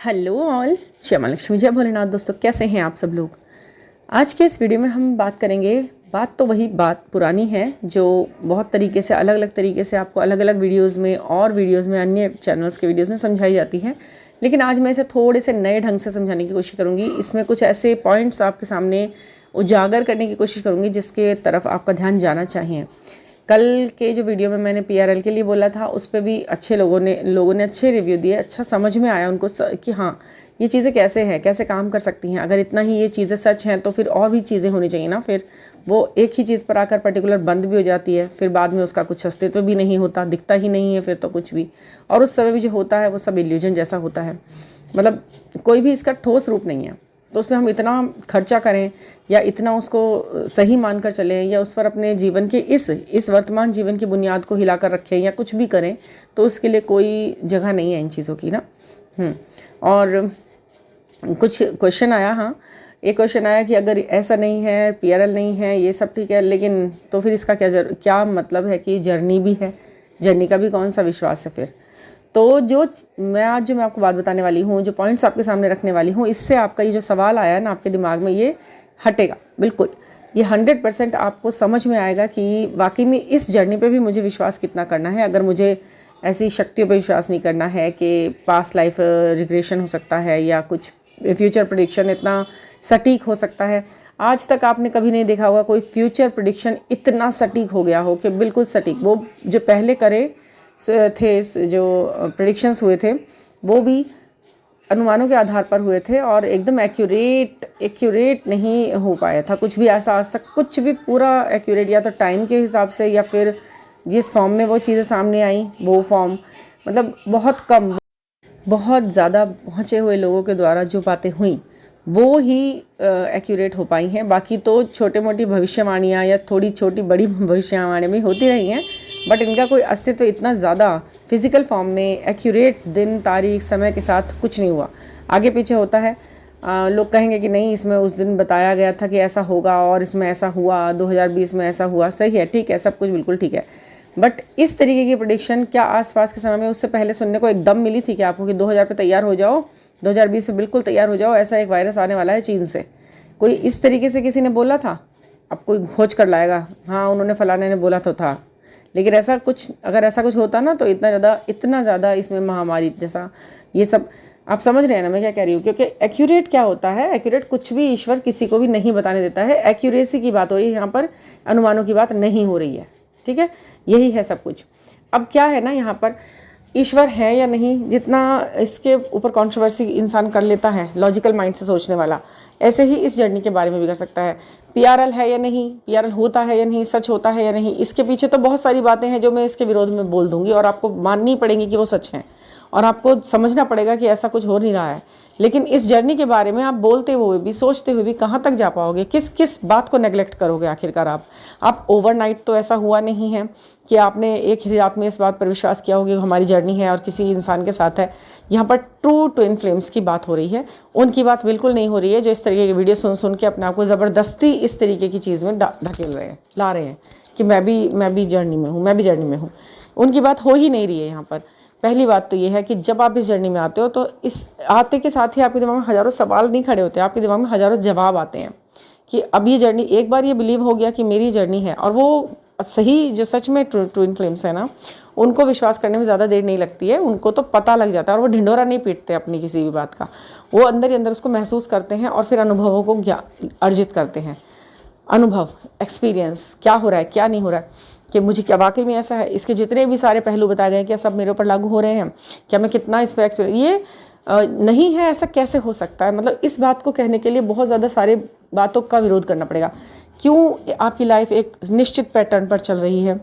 Hello all, Shyama Lakshmi जय भोलेनाथ। दोस्तों, कैसे हैं आप सब लोग। आज के इस वीडियो में हम बात करेंगे, बात तो वही बात पुरानी है जो बहुत तरीके से अलग अलग तरीके से आपको अलग अलग वीडियोस में और वीडियोस में अन्य चैनल्स के वीडियोस में समझाई जाती है। लेकिन आज मैं इसे थोड़े से नए ढंग से समझाने की कोशिश करूँगी। इसमें कुछ ऐसे पॉइंट्स आपके सामने उजागर करने की कोशिश करूँगी जिसके तरफ आपका ध्यान जाना चाहिए। कल के जो वीडियो में मैंने PRL के लिए बोला था उस पर भी अच्छे लोगों ने अच्छे रिव्यू दिए। अच्छा समझ में आया उनको कि हाँ, ये चीज़ें कैसे हैं, कैसे काम कर सकती हैं। अगर इतना ही ये चीज़ें सच हैं तो फिर और भी चीज़ें होनी चाहिए ना। फिर वो एक ही चीज़ पर आकर पर्टिकुलर बंद भी हो जाती है, फिर बाद में उसका कुछ अस्तित्व भी नहीं होता, दिखता ही नहीं है फिर तो कुछ भी। और उस समय भी जो होता है वो सब इल्यूजन जैसा होता है, मतलब कोई भी इसका ठोस रूप नहीं है। तो उसमें हम इतना खर्चा करें या इतना उसको सही मानकर चलें या उस पर अपने जीवन के इस वर्तमान जीवन की बुनियाद को हिलाकर रखें या कुछ भी करें, तो उसके लिए कोई जगह नहीं है इन चीज़ों की ना। और कुछ क्वेश्चन आया, हाँ एक क्वेश्चन आया कि अगर ऐसा नहीं है, PRL नहीं है, ये सब ठीक है, लेकिन तो फिर इसका क्या मतलब है कि जर्नी भी है, जर्नी का भी कौन सा विश्वास है फिर। तो जो मैं आपको बात बताने वाली हूँ, जो पॉइंट्स आपके सामने रखने वाली हूँ, इससे आपका ये जो सवाल आया है ना आपके दिमाग में, ये हटेगा बिल्कुल। ये 100% आपको समझ में आएगा कि वाकई में इस जर्नी पे भी मुझे विश्वास कितना करना है। अगर मुझे ऐसी शक्तियों पे विश्वास नहीं करना है कि पास्ट लाइफ रिग्रेशन हो सकता है या कुछ फ्यूचर प्रेडिक्शन इतना सटीक हो सकता है। आज तक आपने कभी नहीं देखा होगा कोई फ्यूचर प्रेडिक्शन इतना सटीक हो गया हो कि बिल्कुल सटीक। वो जो पहले करे थे, जो प्रेडिक्शंस हुए थे वो भी अनुमानों के आधार पर हुए थे और एकदम एक्यूरेट नहीं हो पाया था कुछ भी ऐसा आज तक, कुछ भी पूरा एक्यूरेट, या तो टाइम के हिसाब से या फिर जिस फॉर्म में वो चीज़ें सामने आई वो फॉर्म, मतलब बहुत कम, बहुत ज़्यादा पहुँचे हुए लोगों के द्वारा जो बातें हुई वो ही एक्यूरेट हो पाई हैं। बाकी तो छोटे मोटी भविष्यवाणियाँ या थोड़ी छोटी बड़ी भविष्यवाणियाँ भी होती रही हैं, बट इनका कोई अस्तित्व इतना ज़्यादा फिजिकल फॉर्म में एक्यूरेट दिन तारीख समय के साथ कुछ नहीं हुआ। आगे पीछे होता है, लोग कहेंगे कि नहीं इसमें उस दिन बताया गया था कि ऐसा होगा और इसमें ऐसा हुआ, 2020 में ऐसा हुआ। सही है, ठीक है, सब कुछ बिल्कुल ठीक है, बट इस तरीके की प्रेडिक्शन क्या आसपास के समय में उससे पहले सुनने को एकदम मिली थी कि आपको कि 2000 पे तैयार हो जाओ, 2020 से बिल्कुल तैयार हो जाओ, ऐसा एक वायरस आने वाला है चीन से। कोई इस तरीके से किसी ने बोला था? अब कोई खोज कर लाएगा, हाँ उन्होंने फलाने ने बोला तो था, लेकिन ऐसा कुछ, अगर ऐसा कुछ होता ना तो इतना ज़्यादा इसमें महामारी जैसा ये सब, आप समझ रहे हैं ना मैं क्या कह रही हूँ। क्योंकि एक्यूरेट क्या होता है, एक्यूरेट कुछ भी ईश्वर किसी को भी नहीं बताने देता है। एक्यूरेसी की बात हो रही है यहाँ पर, अनुमानों की बात नहीं हो रही है, ठीक है, यही है सब कुछ। अब क्या है ना, यहाँ पर ईश्वर है या नहीं, जितना इसके ऊपर कंट्रोवर्सी इंसान कर लेता है लॉजिकल माइंड से सोचने वाला, ऐसे ही इस जर्नी के बारे में भी कर सकता है। PRL है या नहीं, PRL होता है या नहीं, सच होता है या नहीं, इसके पीछे तो बहुत सारी बातें हैं जो मैं इसके विरोध में बोल दूंगी और आपको माननी पड़ेंगी कि वो सच हैं और आपको समझना पड़ेगा कि ऐसा कुछ हो नहीं रहा है। लेकिन इस जर्नी के बारे में आप बोलते हुए भी, सोचते हुए भी कहाँ तक जा पाओगे, किस किस बात को नेग्लेक्ट करोगे आखिरकार आप ओवरनाइट तो ऐसा हुआ नहीं है कि आपने एक ही रात में इस बात पर विश्वास किया होगा कि हमारी जर्नी है और किसी इंसान के साथ है। यहाँ पर ट्रू ट्विन फ्लेम्स की बात हो रही है, उनकी बात बिल्कुल नहीं हो रही है जो इस तरीके की वीडियो सुन के अपने आप को ज़बरदस्ती इस तरीके की चीज़ में धकेल रहे हैं, ला रहे हैं कि मैं भी जर्नी में हूँ। उनकी बात हो ही नहीं रही है यहाँ पर। पहली बात तो ये है कि जब आप इस जर्नी में आते हो तो इस आते के साथ ही आपके दिमाग में हज़ारों सवाल नहीं खड़े होते, आपके दिमाग में हज़ारों जवाब आते हैं कि अब ये जर्नी, एक बार ये बिलीव हो गया कि मेरी जर्नी है, और वो सही जो सच में ट्विन फ्लेम्स है ना, उनको विश्वास करने में ज़्यादा देर नहीं लगती है, उनको तो पता लग जाता है और वो ढिंढोरा नहीं पीटते अपनी किसी भी बात का, वो अंदर ही अंदर उसको महसूस करते हैं और फिर अनुभवों को अर्जित करते हैं। अनुभव, एक्सपीरियंस, क्या हो रहा है क्या नहीं हो रहा है, कि मुझे क्या वाकई में ऐसा है, इसके जितने भी सारे पहलू बताए गए हैं क्या सब मेरे ऊपर लागू हो रहे हैं, क्या मैं कितना इस पर एक्सपीरियंस, ये नहीं है, ऐसा कैसे हो सकता है। मतलब इस बात को कहने के लिए बहुत ज़्यादा सारे बातों का विरोध करना पड़ेगा। क्यों आपकी लाइफ एक निश्चित पैटर्न पर चल रही है,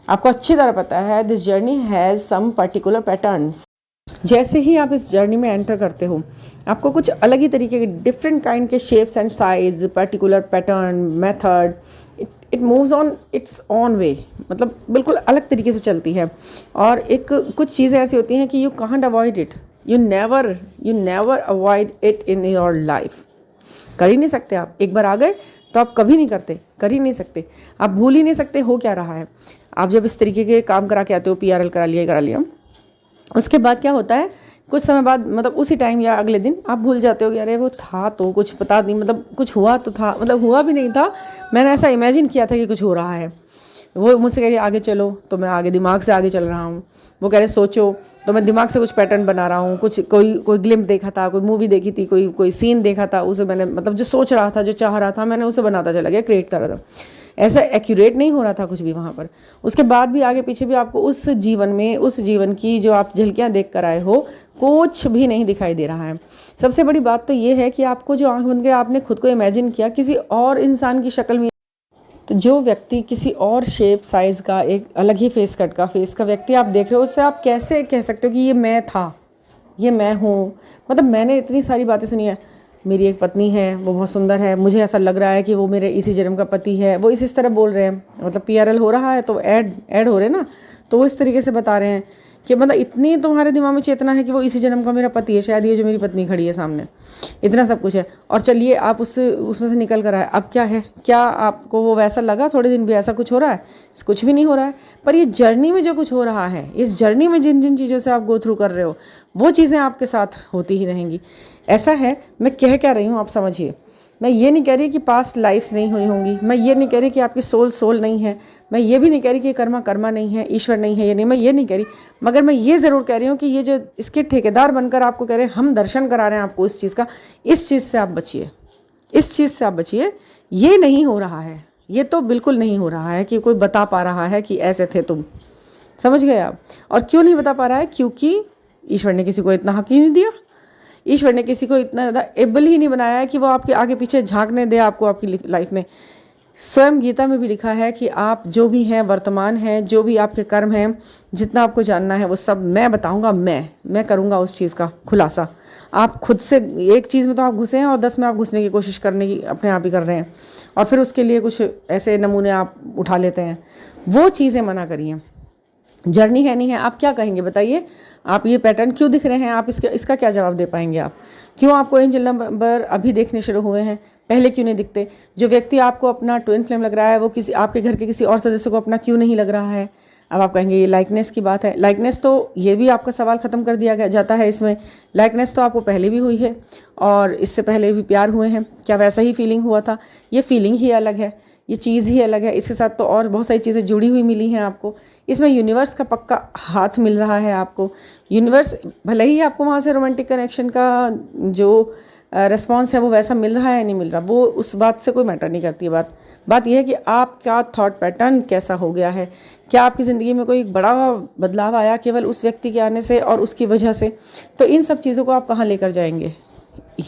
आपको अच्छी तरह पता है this journey has some particular patterns. जैसे ही आप इस जर्नी में एंटर करते हो आपको कुछ अलग ही तरीके के डिफरेंट काइंड के shapes and size, particular pattern, method, it moves on its own way, मतलब बिल्कुल अलग तरीके से चलती है। और एक कुछ चीज़ें ऐसी होती हैं कि you can't avoid it, you never avoid it in your life. कर ही नहीं सकते आप, एक बार आ गए तो आप कभी नहीं करते, कर ही नहीं सकते, आप भूल ही नहीं सकते हो क्या रहा है। आप जब इस तरीके के काम करा के आते हो, PRL करा लिया, उसके बाद क्या होता है कुछ समय बाद मतलब उसी टाइम या अगले दिन आप भूल जाते हो कि अरे वो था तो कुछ पता नहीं, मतलब कुछ हुआ तो था, मतलब हुआ भी नहीं था, मैंने ऐसा इमेजिन किया था कि कुछ हो रहा है। वो मुझसे कह रही आगे चलो, तो मैं आगे दिमाग से आगे चल रहा हूँ। वो कह रहे सोचो, तो मैं दिमाग से कुछ पैटर्न बना रहा हूँ, कुछ कोई ग्लिम्प देखा था, कोई मूवी देखी थी, कोई सीन देखा था, उसे मैंने मतलब जो सोच रहा था, जो चाह रहा था, मैंने उसे बनाता चला गया, क्रिएट कर रहा था। ऐसा एक्यूरेट नहीं हो रहा था कुछ भी वहाँ पर। उसके बाद भी आगे पीछे भी आपको उस जीवन में, उस जीवन की जो आप झलकियाँ देख कर आए हो, कुछ भी नहीं दिखाई दे रहा है। सबसे बड़ी बात तो ये है कि आपको जो आंख बंद कर आपने खुद को इमेजिन किया किसी और इंसान की शक्ल में, तो जो व्यक्ति किसी और शेप साइज़ का, एक अलग ही फेस कट का, फेस का व्यक्ति आप देख रहे हो, उससे आप कैसे कह सकते हो कि ये मैं था, ये मैं हूँ। मतलब मैंने इतनी सारी बातें सुनी है, मेरी एक पत्नी है, वो बहुत सुंदर है, मुझे ऐसा लग रहा है कि वो मेरे इसी जन्म का पति है। वो इस तरह बोल रहे हैं, मतलब PRL हो रहा है तो ऐड हो रहे हैं ना, तो वो इस तरीके से बता रहे हैं कि मतलब इतनी तुम्हारे दिमाग में चेतना है कि वो इसी जन्म का मेरा पति है, शायद ये जो मेरी पत्नी खड़ी है सामने, इतना सब कुछ है। और चलिए आप उसमें से निकल कर आए, अब क्या है, क्या आपको वो वैसा लगा? थोड़े दिन भी ऐसा कुछ हो रहा है? कुछ भी नहीं हो रहा है। पर ये जर्नी में जो कुछ हो रहा है, इस जर्नी में जिन जिन चीज़ों से आप गो थ्रू कर रहे हो, वो चीज़ें आपके साथ होती ही रहेंगी। ऐसा है, मैं कह क्या रही हूँ आप समझिए। मैं ये नहीं कह रही कि पास्ट लाइफ्स नहीं हुई होंगी, मैं ये नहीं कह रही कि आपकी सोल नहीं है, मैं ये भी नहीं कह रही कि कर्मा नहीं है, ईश्वर नहीं है, ये नहीं, मैं ये नहीं कह रही। मगर मैं ये ज़रूर कह रही हूँ कि ये जो इसके ठेकेदार बनकर आपको कह रहे हैं, हम दर्शन करा रहे हैं आपको इस चीज़ का, इस चीज़ से आप बचिए, इस चीज़ से आप बचिए। ये नहीं हो रहा है, ये तो बिल्कुल नहीं हो रहा है कि कोई बता पा रहा है कि ऐसे थे तुम, समझ गए आप? और क्यों नहीं बता पा रहा है? क्योंकि ईश्वर ने किसी को इतना हक ही नहीं दिया, ईश्वर ने किसी को इतना ज़्यादा एबल ही नहीं बनाया है कि वो आपके आगे पीछे झांकने दे आपको आपकी लाइफ में। स्वयं गीता में भी लिखा है कि आप जो भी हैं, वर्तमान हैं, जो भी आपके कर्म हैं, जितना आपको जानना है वो सब मैं बताऊंगा, मैं करूंगा उस चीज़ का खुलासा। आप खुद से एक चीज़ में तो आप घुसे हैं और 10 में आप घुसने की कोशिश करने की अपने आप ही कर रहे हैं, और फिर उसके लिए कुछ ऐसे नमूने आप उठा लेते हैं। वो चीज़ें मना करिए। जर्नी है नहीं है, आप क्या कहेंगे बताइए? आप ये पैटर्न क्यों दिख रहे हैं? आप इसका क्या जवाब दे पाएंगे? आप क्यों आपको एंजल नंबर अभी देखने शुरू हुए हैं, पहले क्यों नहीं दिखते? जो व्यक्ति आपको अपना ट्विन फ्लेम लग रहा है, वो किसी आपके घर के किसी और सदस्य को अपना क्यों नहीं लग रहा है? अब आप कहेंगे ये लाइकनेस की बात है। लाइकनेस तो ये भी आपका सवाल ख़त्म कर दिया जाता है इसमें। लाइकनेस तो आपको पहले भी हुई है और इससे पहले भी प्यार हुए हैं, क्या वैसा ही फीलिंग हुआ था? ये फीलिंग ही अलग है, ये चीज़ ही अलग है। इसके साथ तो और बहुत सारी चीज़ें जुड़ी हुई मिली हैं आपको। इसमें यूनिवर्स का पक्का हाथ मिल रहा है आपको। यूनिवर्स भले ही आपको वहाँ से रोमांटिक कनेक्शन का जो रिस्पॉन्स है वो वैसा मिल रहा है या नहीं मिल रहा, वो उस बात से कोई मैटर नहीं करती है। बात यह है कि आपका थॉट पैटर्न कैसा हो गया है। क्या आपकी ज़िंदगी में कोई बड़ा बदलाव आया केवल उस व्यक्ति के आने से और उसकी वजह से? तो इन सब चीज़ों को आप कहाँ लेकर जाएंगे?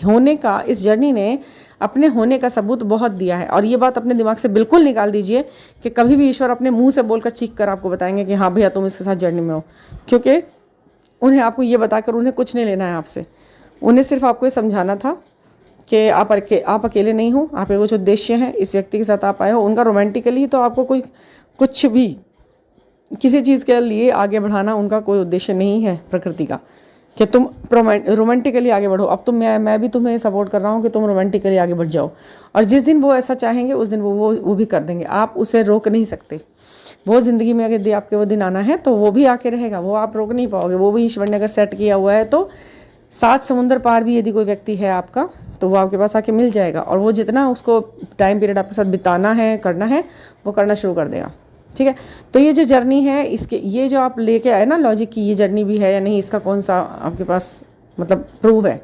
होने का, इस जर्नी ने अपने होने का सबूत बहुत दिया है। और ये बात अपने दिमाग से बिल्कुल निकाल दीजिए कि कभी भी ईश्वर अपने मुंह से बोलकर चीख कर आपको बताएंगे कि हाँ भैया तुम इसके साथ जर्नी में हो, क्योंकि उन्हें आपको ये बताकर उन्हें कुछ नहीं लेना है आपसे। उन्हें सिर्फ आपको ये समझाना था कि आप अकेले नहीं हो, आपके कुछ उद्देश्य हैं, इस व्यक्ति के साथ आप आए हो। उनका रोमांटिकली तो आपको कोई कुछ भी किसी चीज़ के लिए आगे बढ़ाना उनका कोई उद्देश्य नहीं है प्रकृति का, कि तुम रोमांटिकली आगे बढ़ो। अब तुम मैं भी तुम्हें सपोर्ट कर रहा हूँ कि तुम रोमांटिकली आगे बढ़ जाओ, और जिस दिन वो ऐसा चाहेंगे उस दिन वो भी कर देंगे। आप उसे रोक नहीं सकते। वो ज़िंदगी में अगर आपके वो दिन आना है तो वो भी आके रहेगा, वो आप रोक नहीं पाओगे। वो भी ईश्वर ने अगर सेट किया हुआ है तो 7 समुंदर पार भी यदि कोई व्यक्ति है आपका तो वो आपके पास आके मिल जाएगा, और वो जितना उसको टाइम पीरियड आपके साथ बिताना है, करना है, वो करना शुरू कर देगा। ठीक है, तो ये जो जर्नी है, इसके ये जो आप लेके आए ना लॉजिक की ये जर्नी भी है या नहीं, इसका कौन सा आपके पास मतलब प्रूफ है?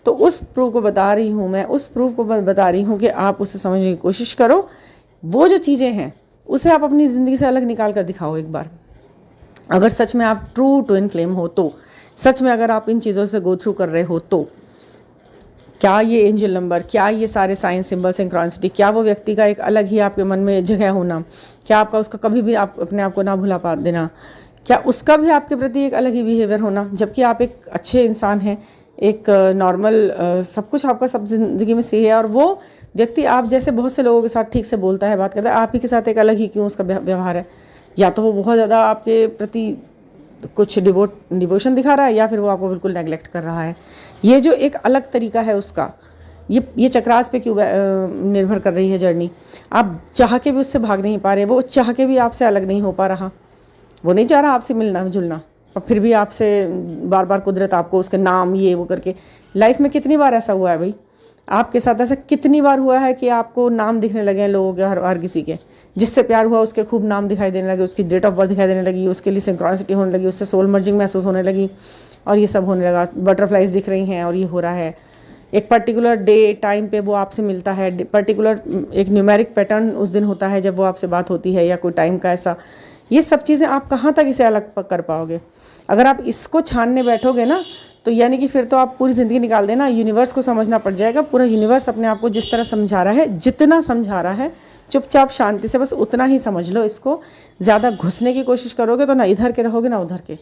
तो उस प्रूफ को बता रही हूँ मैं, उस प्रूफ को बता रही हूँ कि आप उसे समझने की कोशिश करो। वो जो चीज़ें हैं उसे आप अपनी ज़िंदगी से अलग निकाल कर दिखाओ एक बार। अगर सच में आप ट्रू ट्विन फ्लेम हो तो, सच में अगर आप इन चीज़ों से गो थ्रू कर रहे हो तो, क्या ये एंजल नंबर, क्या ये सारे साइन सिंबल सिंक्रोनिसिटी, क्या वो व्यक्ति का एक अलग ही आपके मन में जगह होना, क्या आपका उसका कभी भी आप अपने आप को ना भुला पा देना, क्या उसका भी आपके प्रति एक अलग ही बिहेवियर होना, जबकि आप एक अच्छे इंसान हैं, एक नॉर्मल सब कुछ आपका सब ज़िंदगी में सही है, और वो व्यक्ति आप जैसे बहुत से लोगों के साथ ठीक से बोलता है, बात करता है, आप ही के साथ एक अलग ही क्यों उसका व्यवहार है? या तो वो बहुत ज़्यादा आपके प्रति कुछ डिवोशन दिखा रहा है, या फिर वो आपको बिल्कुल नेगलेक्ट कर रहा है। ये जो एक अलग तरीका है उसका, ये चक्रास पे क्यों निर्भर कर रही है जर्नी? आप चाह के भी उससे भाग नहीं पा रहे, वो चाह के भी आपसे अलग नहीं हो पा रहा, वो नहीं चाह रहा आपसे मिलना जुलना, और फिर भी आपसे बार बार कुदरत आपको उसके नाम ये वो करके, लाइफ में कितनी बार ऐसा हुआ है भाई, आपके साथ ऐसा कितनी बार हुआ है कि आपको नाम दिखने लगे हैं लोगों के, हर किसी के जिससे प्यार हुआ उसके खूब नाम दिखाई देने लगे, उसकी डेट ऑफ बर्थ दिखाई देने लगी, उसके लिए सिंक्रोनिसिटी होने लगी, उससे सोल मर्जिंग महसूस होने लगी और ये सब होने लगा, बटरफ्लाइज दिख रही हैं और ये हो रहा है। एक पर्टिकुलर डे टाइम पे वो आपसे मिलता है, पर्टिकुलर एक न्यूमेरिक पैटर्न उस दिन होता है जब वो आपसे बात होती है, या कोई टाइम का ऐसा, ये सब चीज़ें आप कहाँ तक इसे अलग कर पाओगे। अगर आप इसको छानने बैठोगे ना तो यानी कि फिर तो आप पूरी ज़िंदगी निकाल देना, यूनिवर्स को समझना पड़ जाएगा। पूरा यूनिवर्स अपने आप को जिस तरह समझा रहा है, जितना समझा रहा है, चुपचाप शांति से बस उतना ही समझ लो इसको। ज़्यादा घुसने की कोशिश करोगे तो ना इधर के रहोगे ना उधर के।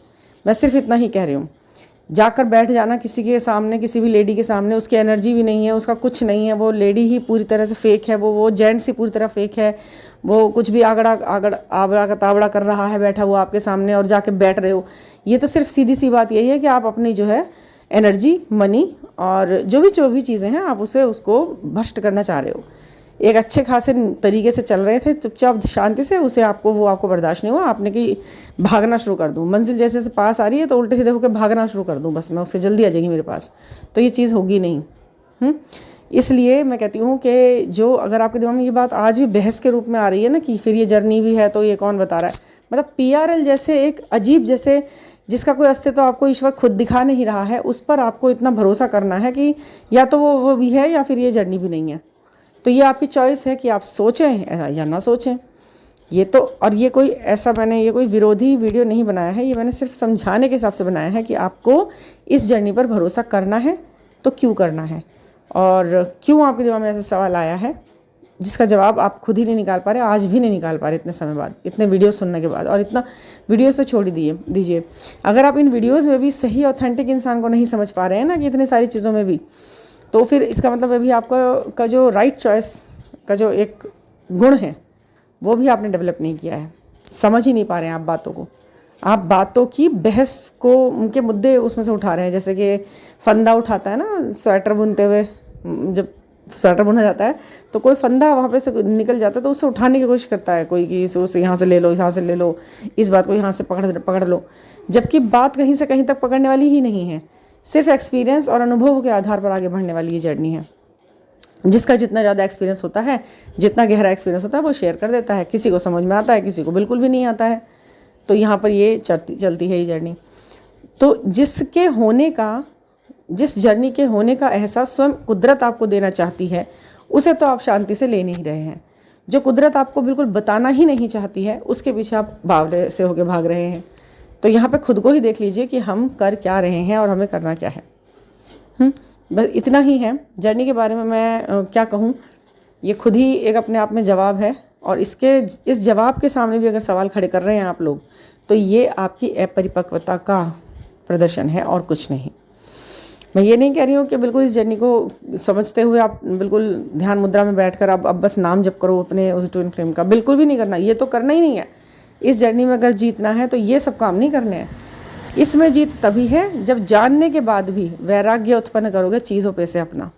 मैं सिर्फ इतना ही कह रही हूँ। जाकर बैठ जाना किसी के सामने, किसी भी लेडी के सामने, उसकी एनर्जी भी नहीं है, उसका कुछ नहीं है, वो लेडी ही पूरी तरह से फेक है, वो जेंट्स ही पूरी तरह फेक है, वो कुछ भी आबड़ा का ताबड़ा कर रहा है बैठा हुआ आपके सामने और जाके बैठ रहे हो। ये तो सिर्फ सीधी सी बात यही है कि आप अपनी जो है एनर्जी, मनी और जो भी चीज़ें हैं आप उसको भ्रष्ट करना चाह रहे हो। एक अच्छे खासे तरीके से चल रहे थे चुपचाप शांति से, वो आपको बर्दाश्त नहीं हुआ, आपने कि भागना शुरू कर दूँ, मंजिल जैसे जैसे पास आ रही है तो उल्टे सीधे होकर भागना शुरू कर दूँ, बस मैं उससे जल्दी आ जाएगी मेरे पास, तो ये चीज़ होगी नहीं। इसलिए मैं कहती हूँ कि जो अगर आपके दिमाग में ये बात आज भी बहस के रूप में आ रही है ना कि फिर ये जर्नी भी है तो ये कौन बता रहा है, मतलब PRL जैसे एक अजीब, जैसे जिसका कोई अस्तित्व आपको ईश्वर खुद दिखा नहीं रहा है, उस पर आपको इतना भरोसा करना है कि या तो वो भी है या फिर ये जर्नी भी नहीं है। तो ये आपकी चॉइस है कि आप सोचें या ना सोचें। ये तो, और ये कोई ऐसा, मैंने ये कोई विरोधी वीडियो नहीं बनाया है, ये मैंने सिर्फ समझाने के हिसाब से बनाया है कि आपको इस जर्नी पर भरोसा करना है तो क्यों करना है, और क्यों आपके दिमाग में ऐसा सवाल आया है जिसका जवाब आप खुद ही नहीं निकाल पा रहे, आज भी नहीं निकाल पा रहे इतने समय बाद, इतने वीडियो सुनने के बाद। और इतना वीडियोस तो छोड़ ही दीजिए, अगर आप इन वीडियोस में भी सही ऑथेंटिक इंसान को नहीं समझ पा रहे हैं ना कि इतनी सारी चीज़ों में भी, तो फिर इसका मतलब अभी आपका जो राइट चॉइस का जो एक गुण है वो भी आपने डेवलप नहीं किया है। समझ ही नहीं पा रहे हैं आप बातों को, आप बातों की बहस को, उनके मुद्दे उसमें से उठा रहे हैं। जैसे कि फंदा उठाता है ना स्वेटर बुनते हुए, जब स्वेटर बुना जाता है तो कोई फंदा वहाँ पे से निकल जाता है तो उसे उठाने की कोशिश करता है कोई कि उसे यहाँ से ले लो, यहाँ से ले लो, इस बात को यहाँ से पकड़ लो, जबकि बात कहीं से कहीं तक पकड़ने वाली ही नहीं है। सिर्फ एक्सपीरियंस और अनुभव के आधार पर आगे बढ़ने वाली ये जर्नी है। जिसका जितना ज़्यादा एक्सपीरियंस होता है, जितना गहरा एक्सपीरियंस होता है, वो शेयर कर देता है। किसी को समझ में आता है, किसी को बिल्कुल भी नहीं आता है। तो यहाँ पर ये चलती है ये जर्नी। तो जिस जर्नी के होने का एहसास स्वयं कुदरत आपको देना चाहती है, उसे तो आप शांति से ले नहीं रहे हैं। जो कुदरत आपको बिल्कुल बताना ही नहीं चाहती है, उसके पीछे आप बावले से होकर भाग रहे हैं। तो यहाँ पे खुद को ही देख लीजिए कि हम कर क्या रहे हैं और हमें करना क्या है। बस इतना ही है जर्नी के बारे में। मैं क्या कहूँ, ये खुद ही एक अपने आप में जवाब है, और इस जवाब के सामने भी अगर सवाल खड़े कर रहे हैं आप लोग, तो ये आपकी अपरिपक्वता का प्रदर्शन है और कुछ नहीं। मैं ये नहीं कह रही हूँ कि बिल्कुल इस जर्नी को समझते हुए आप बिल्कुल ध्यान मुद्रा में बैठकर अब बस नाम जप करो अपने उस ट्विन फ्लेम का, बिल्कुल भी नहीं करना। ये तो करना ही नहीं है। इस जर्नी में अगर जीतना है तो ये सब काम नहीं करने हैं। इसमें जीत तभी है जब जानने के बाद भी वैराग्य उत्पन्न करोगे चीज़ों पे से, अपना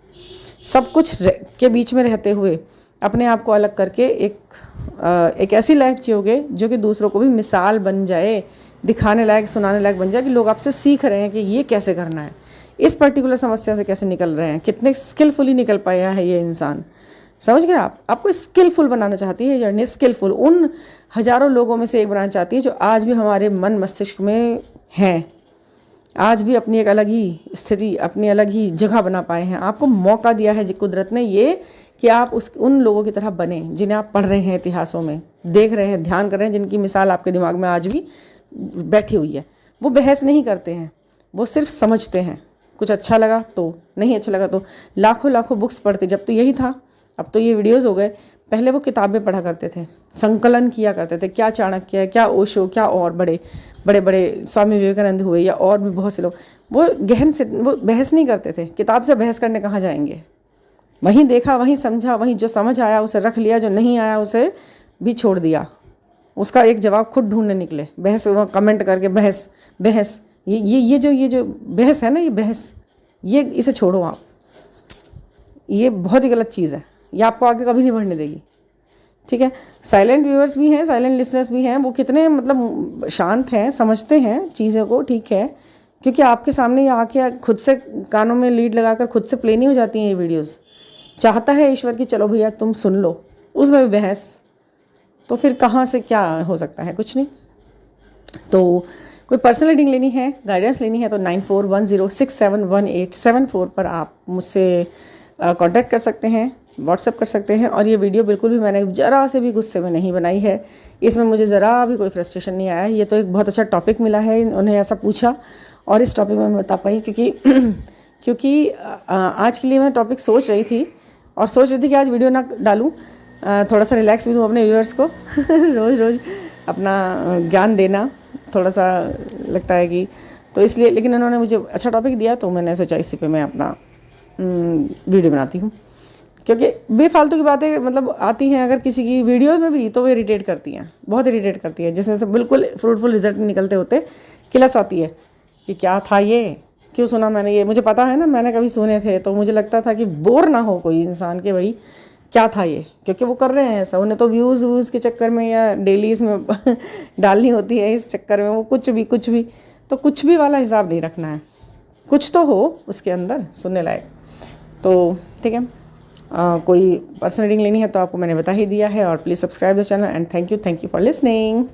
सब कुछ के बीच में रहते हुए अपने आप को अलग करके एक ऐसी लाइफ जियोगे जो कि दूसरों को भी मिसाल बन जाए, दिखाने लायक, सुनाने लायक बन जाए कि लोग आपसे सीख रहे हैं कि ये कैसे करना है, इस पर्टिकुलर समस्या से कैसे निकल रहे हैं, कितने स्किलफुली निकल पाया है ये इंसान। समझ गए आप? आपको स्किलफुल बनाना चाहती है जर्नी, स्किलफुल उन हज़ारों लोगों में से एक बनाना चाहती है जो आज भी हमारे मन मस्तिष्क में हैं, आज भी अपनी एक अलग ही स्थिति, अपनी अलग ही जगह बना पाए हैं। आपको मौका दिया है कुदरत ने ये कि आप उन लोगों की तरह बने जिन्हें आप पढ़ रहे हैं, इतिहासों में देख रहे हैं, ध्यान कर रहे हैं, जिनकी मिसाल आपके दिमाग में आज भी बैठी हुई है। वो बहस नहीं करते हैं, वो सिर्फ समझते हैं। कुछ अच्छा लगा तो, नहीं अच्छा लगा तो। लाखों बुक्स पढ़ते, जब तो यही था, अब तो ये वीडियोज़ हो गए। पहले वो किताबें पढ़ा करते थे, संकलन किया करते थे, क्या चाणक्य, क्या ओशो, क्या और बड़े स्वामी विवेकानंद हुए या और भी बहुत से लोग, वो गहन से वो बहस नहीं करते थे। किताब से बहस करने कहाँ जाएंगे? वहीं देखा, वहीं समझा, वहीं जो समझ आया उसे रख लिया, जो नहीं आया उसे भी छोड़ दिया, उसका एक जवाब खुद ढूंढने निकले। बहस, कमेंट करके बहस ये जो बहस है ना, ये बहस, ये इसे छोड़ो आप। ये बहुत ही गलत चीज़ है, ये आपको आगे कभी नहीं बढ़ने देगी। ठीक है। साइलेंट व्यूअर्स भी हैं, साइलेंट लिसनर्स भी हैं, वो कितने मतलब शांत हैं, समझते हैं चीज़ों को, ठीक है, क्योंकि आपके सामने ये आके खुद से कानों में लीड लगाकर खुद से प्ले नहीं हो जाती हैं ये वीडियोस। चाहता है ईश्वर कि चलो भैया तुम सुन लो, उसमें भी बहस, तो फिर कहाँ से क्या हो सकता है, कुछ नहीं। तो कोई पर्सनल रीडिंग लेनी है, गाइडेंस लेनी है तो 9410671874 पर आप मुझसे कांटेक्ट कर सकते हैं, व्हाट्सएप कर सकते हैं। और ये वीडियो बिल्कुल भी मैंने ज़रा से भी गुस्से में नहीं बनाई है, इसमें मुझे ज़रा भी कोई फ्रस्ट्रेशन नहीं आया। ये तो एक बहुत अच्छा टॉपिक मिला है, उन्हें ऐसा पूछा और इस टॉपिक में मैं बता पाई, क्योंकि आज के लिए मैं टॉपिक सोच रही थी और सोच रही थी कि आज वीडियो ना डालूँ, थोड़ा सा रिलैक्स भी दूँ अपने व्यूअर्स को रोज़ रोज़ अपना ज्ञान देना थोड़ा सा लगता है कि, तो इसलिए, लेकिन उन्होंने मुझे अच्छा टॉपिक दिया तो मैंने सोचा इसी पे मैं अपना वीडियो बनाती हूँ। क्योंकि बेफालतू की बातें मतलब आती हैं अगर किसी की वीडियोस में भी, तो वो इरिटेट करती हैं, बहुत इरिटेट करती हैं, जिसमें से बिल्कुल फ्रूटफुल रिजल्ट नहीं निकलते होते। किलस आती है कि क्या था ये, क्यों सुना मैंने ये, मुझे पता है ना, मैंने कभी सुने थे, तो मुझे लगता था कि बोर ना हो कोई इंसान के भाई क्या था ये, क्योंकि वो कर रहे हैं ऐसा, उन्हें तो व्यूज़ के चक्कर में या डेली इसमें डालनी होती है, इस चक्कर में वो कुछ भी तो कुछ भी वाला हिसाब नहीं रखना है, कुछ तो हो उसके अंदर सुनने लायक। तो ठीक है, कोई पर्सनल रीडिंग लेनी है तो आपको मैंने बता ही दिया है। और please subscribe the channel and thank you for listening.